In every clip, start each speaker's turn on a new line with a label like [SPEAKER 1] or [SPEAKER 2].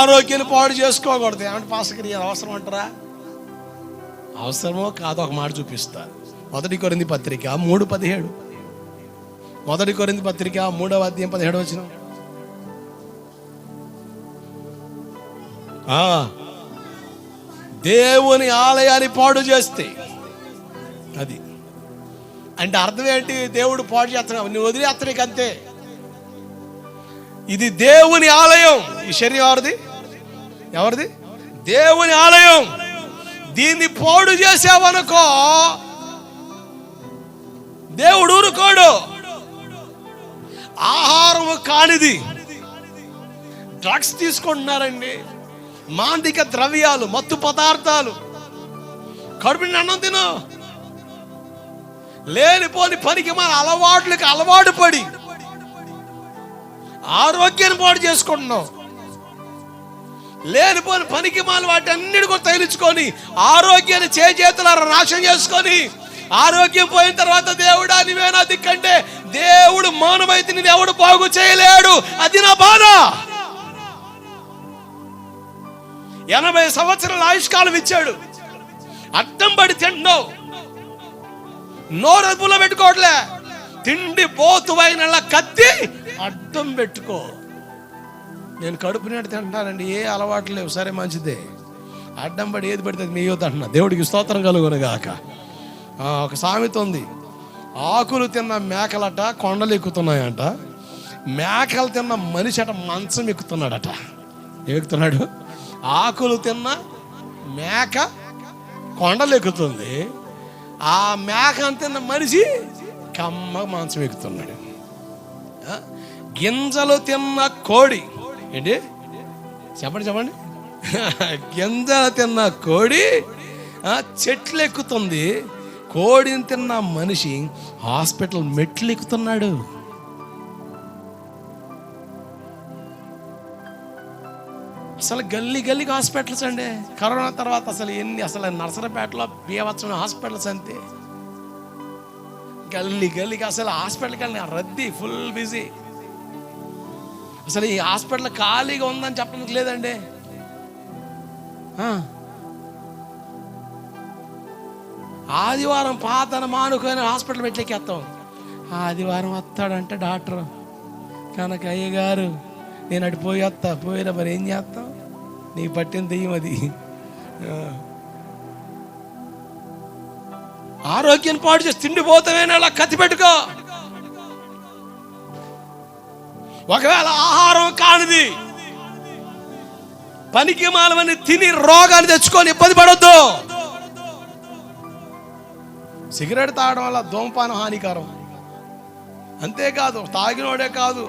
[SPEAKER 1] ఆరోగ్యాన్ని పాడు చేసుకోకూడదు. ఏమంటే పాస్టర్ అవసరం అంటారా? అవసరమో కాదో ఒక మాట చూపిస్తా. 1 కొరింథీ పత్రిక 3:17. 1 కొరింథీ పత్రిక 3వ అధ్యాయం 17 వచనం. దేవుని ఆలయాన్ని పాడు చేస్తే అది అంటే అర్థం ఏంటి? దేవుడు పాడు చేస్తున్నావు, నువ్వు వదిలేస్తానికి అంతే. ఇది దేవుని ఆలయం. ఈ శరీరం ఎవరిది? ఎవరిది? దేవుని ఆలయం. దీన్ని పాడు చేసావనుకో దేవుడు ఊరుకోడు. ఆహారం కానిది డ్రగ్స్ తీసుకుంటున్నారండి, మాందిక ద్రవ్యాలు, మత్తు పదార్థాలు. కడుపుని అన్నం తిను, లేనిపోని పనికి మన అలవాట్లకి అలవాటు పడి ఆరోగ్యాన్ని పాడు చేసుకుంటున్నాం. లేనిపోని పనికి మాల వాటి అన్నిటి కూడా తగిలించుకొని ఆరోగ్యాన్ని చేతులారా నాశనం చేసుకొని ఆరోగ్యం పోయిన తర్వాత దేవుడా నీవేనా దిక్కంటే దేవుడు మౌనమైతే నేను ఎవడు బాగు చేయలేడు. అది నా బాధ. 80 సంవత్సరాల ఆయుష్కాలం ఇచ్చాడు, అడ్డం పడి తింటున్నావు, నోరు అదుపులో పెట్టుకోవట్లే. తిండి పోతువైన కత్తి అడ్డం పెట్టుకో. నేను కడుపు నిండా తింటానండి, ఏ అలవాట్లు లేవు, సరే మంచిదే. అడ్డం పడి ఏది పడితే మీ యువత అంటున్నా. దేవుడికి స్తోత్రం కలుగునుగాక. ఒక సామెత ఉంది, ఆకులు తిన్న మేకలట కొండలు ఎక్కుతున్నాయంట, మేకలు తిన్న మనిషి అట మంచం ఎక్కుతున్నాడట. ఎక్కుతున్నాడు. ఆకులు తిన్న మేక కొండలు ఎక్కుతుంది, ఆ మేకను తిన్న మనిషి కమ్మ మంచం ఎక్కుతున్నాడు. గింజలు తిన్న కోడి ఏంటి చెప్పండి చెప్పండి గింజలు తిన్న కోడి చెట్లు ఎక్కుతుంది, కోడిని తిన్న మనిషి హాస్పిటల్ మెట్లు ఎక్కుతున్నాడు. అసలు గల్లీకి హాస్పిటల్స్ అండి. కరోనా తర్వాత అసలు అసలు నర్సరాపేటలో బీవత్సమైన హాస్పిటల్స్ అంతే. గల్లీకి అసలు హాస్పిటల్కి వెళ్ళిన రద్దీ, ఫుల్ బిజీ. అసలు ఈ హాస్పిటల్ ఖాళీగా ఉందని చెప్పడానికి లేదండి. ఆదివారం పాతన మానుకొని హాస్పిటల్ పెట్టేకేస్తాం. ఆదివారం వస్తాడంటే డాక్టర్, కనుక అయ్య గారు నేను అటు పోయినా మరి ఏం చేస్తాం, నీకు పట్టిన దెయ్యం అది. ఆరోగ్యం పాడు చేసి తిండిపోతామేనా అలా కత్తి పెట్టుకో. ఒకవేళ ఆహారం కానిది పనికి మాలమని తిని రోగాన్ని తెచ్చుకొని ఇబ్బంది పడొద్దు. సిగరెట్ తాగడం వల్ల ధూమపానం హానికరం. అంతేకాదు తాగినోడే కాదు,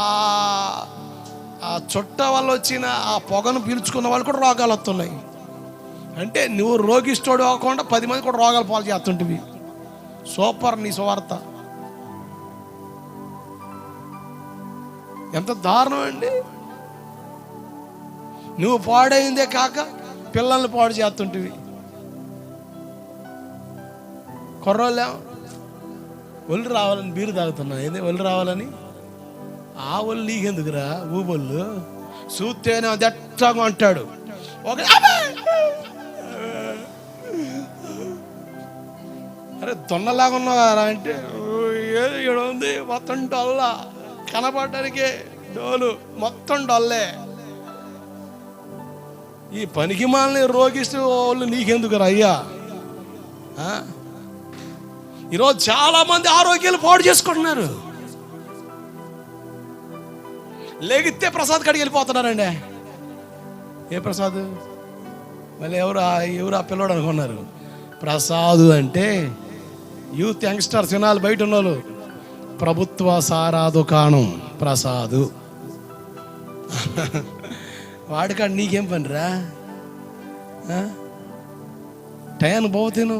[SPEAKER 1] ఆ చుట్ట వల్ల వచ్చిన ఆ పొగను పీల్చుకున్న వాళ్ళు కూడా రోగాలు వస్తున్నాయి. అంటే నువ్వు రోగిస్తోడు అవ్వకుండా 10 మంది కూడా రోగాలు పాలు చేస్తుంటివి. సూపర్ నీ సువార్త. ఎంత దారుణం అండి. నువ్వు పాడైందే కాక పిల్లల్ని పాడు చేస్తుంటివి. కుర్రోళ్ళే ఒళ్ళు రావాలని బీరు తాగుతున్నావు. ఏదే ఒళ్ళు రావాలని? ఆ ఒళ్ళు నీకెందుకురా, ఊబొళ్ళు చూస్తేనే అది ఎట్టాగా అంటాడు. అరే దొన్నలాగా ఉన్నావారా అంటే ఏదో ఉంది, మొత్తం డొల్ల, కనపడడానికి డోలు, మొత్తం డొల్లే. ఈ పనికి మాలని రోగిస్తూ వాళ్ళు నీకెందుకురా అయ్యా? ఈరోజు చాలా మంది ఆరోగ్యాలు పాడు చేసుకుంటున్నారు. లేగితే ప్రసాద్ కాడికి వెళ్ళిపోతున్నారండి. ఏ ప్రసాద్? మళ్ళీ ఎవరు ఆ పిల్లోడు అనుకున్నారు. ప్రసాద్ అంటే యూత్ యంగ్స్టర్స్ వినాలి, బయట ఉన్నోళ్ళు. ప్రభుత్వ సారా దుకాణం ప్రసాదు. వాడికాడు నీకేం పనిరా? టైం పోతేను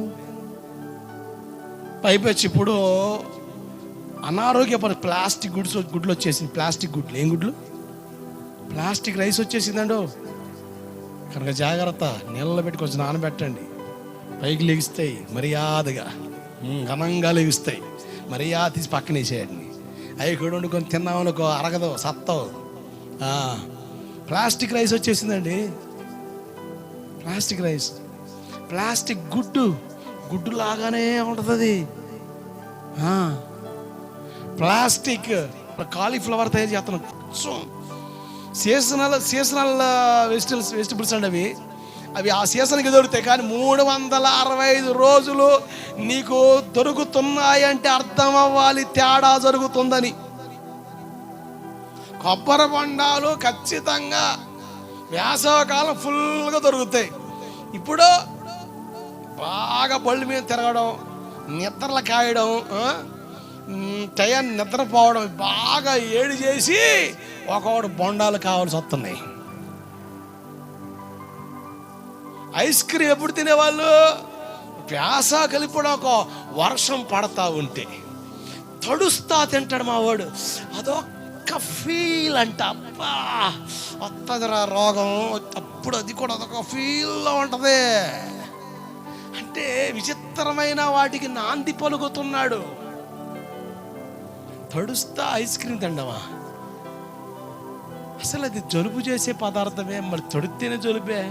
[SPEAKER 1] పైపచ్చి ఇప్పుడు అనారోగ్య ప్లాస్టిక్ గుడ్లు వచ్చేసింది. ప్లాస్టిక్ గుడ్లు, ఏం గుడ్లు? ప్లాస్టిక్ రైస్ వచ్చేసిందండు. కనుక జాగ్రత్త, నీళ్ళలో పెట్టి కొంచెం నానబెట్టండి. పైకి లెగిస్తాయి మర్యాదగా, ఘనంగా లెగిస్తాయి. మర్యాద తీసి పక్కన వేసేయండి. అవి కూడా వండుకొని తిన్నామనుకో అరగదు, సత్తావు. ప్లాస్టిక్ రైస్ వచ్చేసిందండి. ప్లాస్టిక్ రైస్, ప్లాస్టిక్ గుడ్డు లాగానే ఉంటుంది అది. ప్లాస్టిక్ కాలీఫ్లవర్ తయారు చేస్తున్నాం. సీజనల్ వెజిటబుల్స్ అండి అవి ఆ సీజన్కి దొరుకుతాయి. కానీ 365 రోజులు నీకు దొరుకుతున్నాయంటే అర్థం అవ్వాలి తేడా జరుగుతుందని. కొబ్బరి బొండాలు ఖచ్చితంగా వేసవకాలం ఫుల్గా దొరుకుతాయి. ఇప్పుడు బాగా బళ్ళు మీద తిరగడం, నిద్రలు కాయడం, టయాన్ని నిద్రపోవడం, బాగా ఏడు చేసి ఒకడు బొండాలు కావాల్సి వస్తున్నాయి. ఐస్ క్రీమ్ ఎప్పుడు తినేవాళ్ళు? వేసవికాలం. ఇప్పుడు ఒక వర్షం పడతా ఉంటే తడుస్తా తింటాడు మా వాడు. అదొక్క ఫీల్ అంట. అబ్బా వస్తుందిరా రోగం, అప్పుడు అది కూడా అదొక ఫీల్లో ఉంటుంది. అంటే విచిత్రమైన వాటికి నాంది పలుకుతున్నాడు. తడుస్తా ఐస్ క్రీమ్ తిండమా? అసలు అది జలుబు చేసే పదార్థమే, మరి తొడితేనే జలుబే.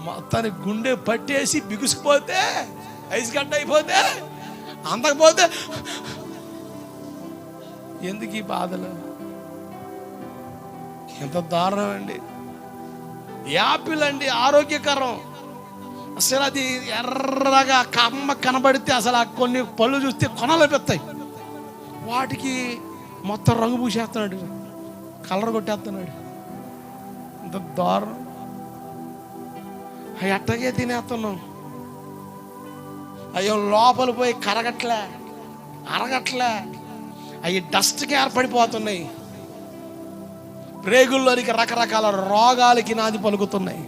[SPEAKER 1] మొత్తానికి గుండె పట్టేసి బిగుసిపోతే, ఐస్ గడ్డ అయిపోతే, అందకపోతే ఎందుకు ఈ బాధలు? ఎంత దారుణం అండి. యాపిల్ అండి ఆరోగ్యకరం. అసలు అది ఎర్రగా కమ్మ కనబడితే అసలు కొన్ని పళ్ళు చూస్తే కొనలేపెత్తాయి. వాటికి మొత్తం రంగు పూసేస్తున్నాడు, కలర్ కొట్టేస్తున్నాడు. ఎంత దారుణం. అవి అట్టగే తినేస్తున్నాం. అయ్యో లోపల పోయి కరగట్లే, అరగట్లే, అవి డస్ట్కి ఏర్పడిపోతున్నాయి. ప్రేగుల్లోనికి రకరకాల రోగాలకి నాది పలుకుతున్నాయి.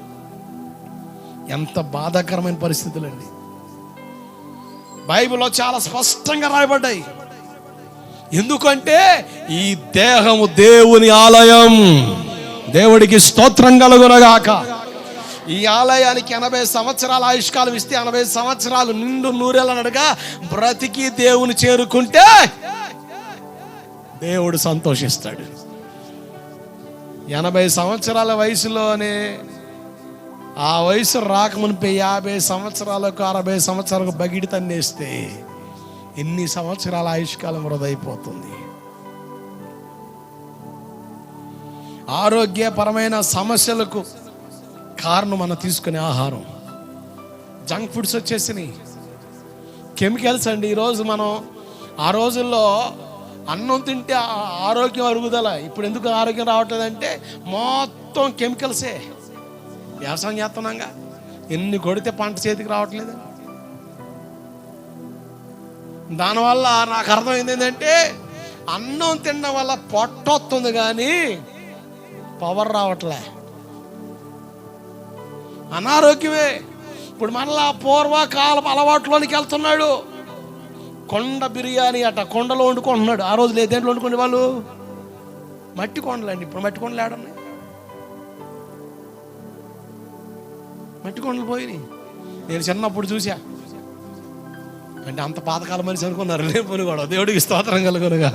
[SPEAKER 1] ఎంత బాధాకరమైన పరిస్థితులండి. బైబిల్లో చాలా స్పష్టంగా రాయబడ్డాయి. ఎందుకంటే ఈ దేహము దేవుని ఆలయం. దేవుడికి స్తోత్రం కలుగునగాక. ఈ ఆలయానికి 80 సంవత్సరాల ఆయుష్కాలం ఇస్తే 80 సంవత్సరాలు నిండు నూరేళ్ళనగా బ్రతికి దేవుని చేరుకుంటే దేవుడు సంతోషిస్తాడు. 80 సంవత్సరాల వయసులోనే, ఆ వయసు రాకమునిపై 50 సంవత్సరాలకు 60 సంవత్సరాలకు బగిడి తన్నేస్తే ఎన్ని సంవత్సరాల ఆయుష్కాలం వృధైపోతుంది. ఆరోగ్యపరమైన సమస్యలకు కారణం మనం తీసుకునే ఆహారం. జంక్ ఫుడ్స్ వచ్చేసినాయి, కెమికల్స్ అండి. ఈరోజు మనం, ఆ రోజుల్లో అన్నం తింటే ఆరోగ్యం అరుగుదల. ఇప్పుడు ఎందుకు ఆరోగ్యం రావట్లేదంటే మొత్తం కెమికల్సే. వ్యవసాయం చేస్తున్నాగా, ఎన్ని కొడితే పంట చేతికి రావట్లేదు. దానివల్ల నాకు అర్థమైంది ఏంటంటే అన్నం తినడం వల్ల పొట్ట వస్తుంది కానీ పవర్ రావట్లే, అనారోగ్యమే. ఇప్పుడు మళ్ళా పూర్వకాలపు అలవాట్లోనికి వెళ్తున్నాడు. కొండ బిర్యానీ అట, కొండలో వండుకుంటున్నాడు. ఆ రోజు లేదు, దేంట్లో వండుకునే వాళ్ళు? మట్టి కొండలు అండి. ఇప్పుడు మట్టి కొండలు ఏడున్నాయి? మట్టి కొండలు పోయినాయి. నేను చిన్నప్పుడు చూసా. అంటే అంత పాతకాల మనిషి అనుకున్నారు. లేకపోని కూడా దేవుడికి స్తోత్రం కలుగునుగా.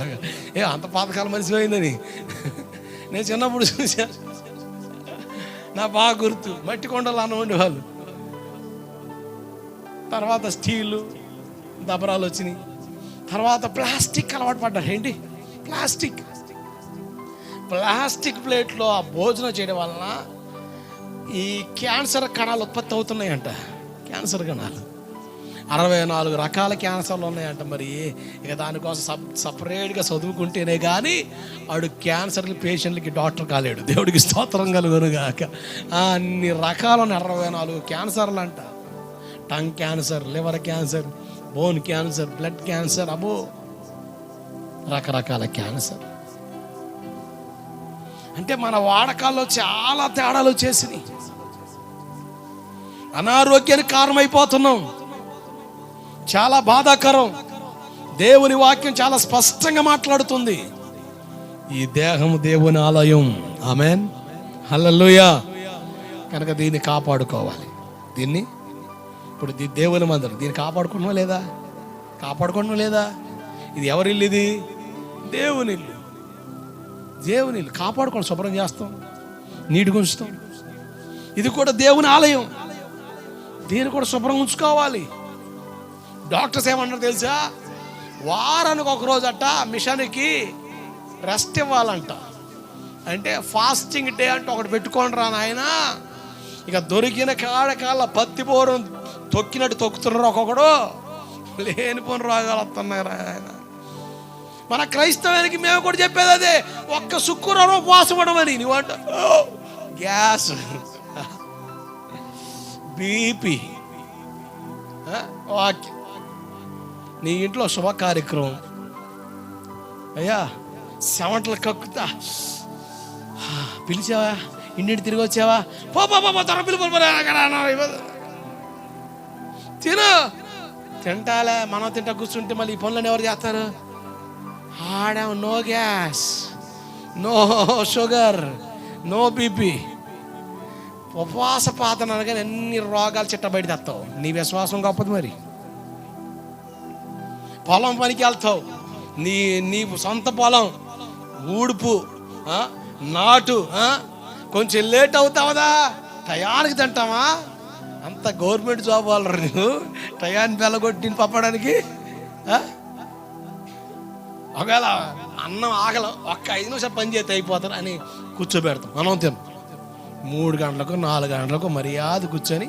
[SPEAKER 1] అంత పాతకాల మనిషి పోయిందని నేను చిన్నప్పుడు చూసా. నా బాగా గుర్తు. మట్టి కొండలు అన్నం వండేవాళ్ళు. తర్వాత స్టీలు దబరాలు వచ్చినాయి. తర్వాత ప్లాస్టిక్ అలవాటు పడ్డారు. ఏంటి ప్లాస్టిక్ ప్లేట్లో ఆ భోజనం చేయడం వలన ఈ క్యాన్సర్ కణాలు ఉత్పత్తి అవుతున్నాయంట. క్యాన్సర్ కణాలు 64 రకాల క్యాన్సర్లు ఉన్నాయంట. మరి ఇక దానికోసం సపరేట్గా చదువుకుంటేనే కానీ వాడు క్యాన్సర్ పేషెంట్లకి డాక్టర్ కాలేడు. దేవుడికి స్తోత్రం కలుగునుగాక. అన్ని రకాలు 64 క్యాన్సర్లు అంట. Tongue cancer, liver cancer, bone cancer, blood cancer, అబో రకరకాల క్యాన్సర్. అంటే మన వాడకాల్లో చాలా తేడాలు వచ్చేసినాయి. అనారోగ్యానికి కారణమైపోతున్నాం. చాలా బాధాకరం. దేవుని వాక్యం చాలా స్పష్టంగా మాట్లాడుతుంది. ఈ దేహము దేవుని ఆలయం. ఆమేన్, హల్లెలూయా. కనుక దీన్ని కాపాడుకోవాలి. దీన్ని ఇప్పుడు దేవుని మందిరం, దీన్ని కాపాడుకుంటున్నాం లేదా? ఇది ఎవరి ఇల్లు? ఇది దేవుని ఇల్లు. దేవుని కాపాడుకొని శుభ్రం చేస్తాం, నీటిగా ఉంచుతాం. ఇది కూడా దేవుని ఆలయం, దీన్ని కూడా శుభ్రం ఉంచుకోవాలి. డాక్టర్స్ ఏమన్నారు తెలుసా? వారానికి ఒక రోజు అట్ట మిషన్కి రెస్ట్ ఇవ్వాలంట. అంటే ఫాస్టింగ్ డే అంటే ఒకటి పెట్టుకోండి రా నాయన. ఇక దొరికిన కాళ్ళ పత్తి బోరం తొక్కినట్టు తొక్కుతున్నారు ఒక్కొక్కడు. లేనిపోని రోగాలు వస్తున్నాయి ఆయన. మన క్రైస్తవానికి మేము కూడా చెప్పేది అదే, ఒక్క శుక్రవారం ఉపవాసం ఉండమని. నువ్వంట గ్యాస్, బీపీ. ఓకే, నీ ఇంట్లో శుభ కార్యక్రమం, అయ్యా సెవెంట్లు కక్కుతా పిలిచావా, ఇంటికి తిరిగి వచ్చావా, త్వర పిలుపు తిను. తింటాలే, మనం తింటా కూర్చుంటే మళ్ళీ ఈ పనులను ఎవరు చేస్తారు? ఆడాం no gas, no sugar, no BP. ఉపవాస పాతన అనగానే ఎన్ని రోగాలు చిట్ట బయట తెస్తావు. నీ విశ్వాసం గొప్పది. మరి పొలం పనికి వెళ్తావు, నీ సొంత పొలం ఊడుపు నాటు, కొంచెం లేట్ అవుతావదా, టయానికి తింటావా? అంత గవర్నమెంట్ జాబ్ వాళ్ళు నువ్వు టయాన్ని బెల్లగొట్టి పంపడానికి. ఒకవేళ అన్నం ఆగలం, ఒక్క 5 నిమిషాలు పని చేస్తే అయిపోతారు అని కూర్చోబెడతాం. మనం తిన్నాం 3 గంటలకు 4 గంటలకు మర్యాద కూర్చొని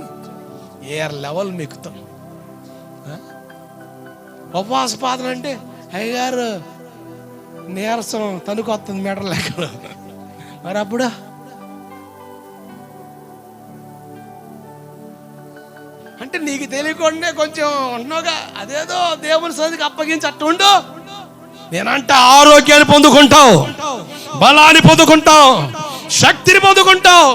[SPEAKER 1] ఏర్ లెవెల్ మెక్కుతాం. ఉపవాస పాత్ర అంటే అయ్యగారు నీరసం తణుకు వస్తుంది మీటర్ లెక్కలు. మరి అప్పుడు అంటే నీకు తెలియకుండా కొంచెం ఉన్నావుగా, అదేదో దేవుని సన్నిధికి అప్పగించి అట్టు ఉండు. నేనంటే ఆరోగ్యాన్ని పొందుకుంటావు, బలాన్ని పొందుకుంటావు, శక్తిని పొందుకుంటావు.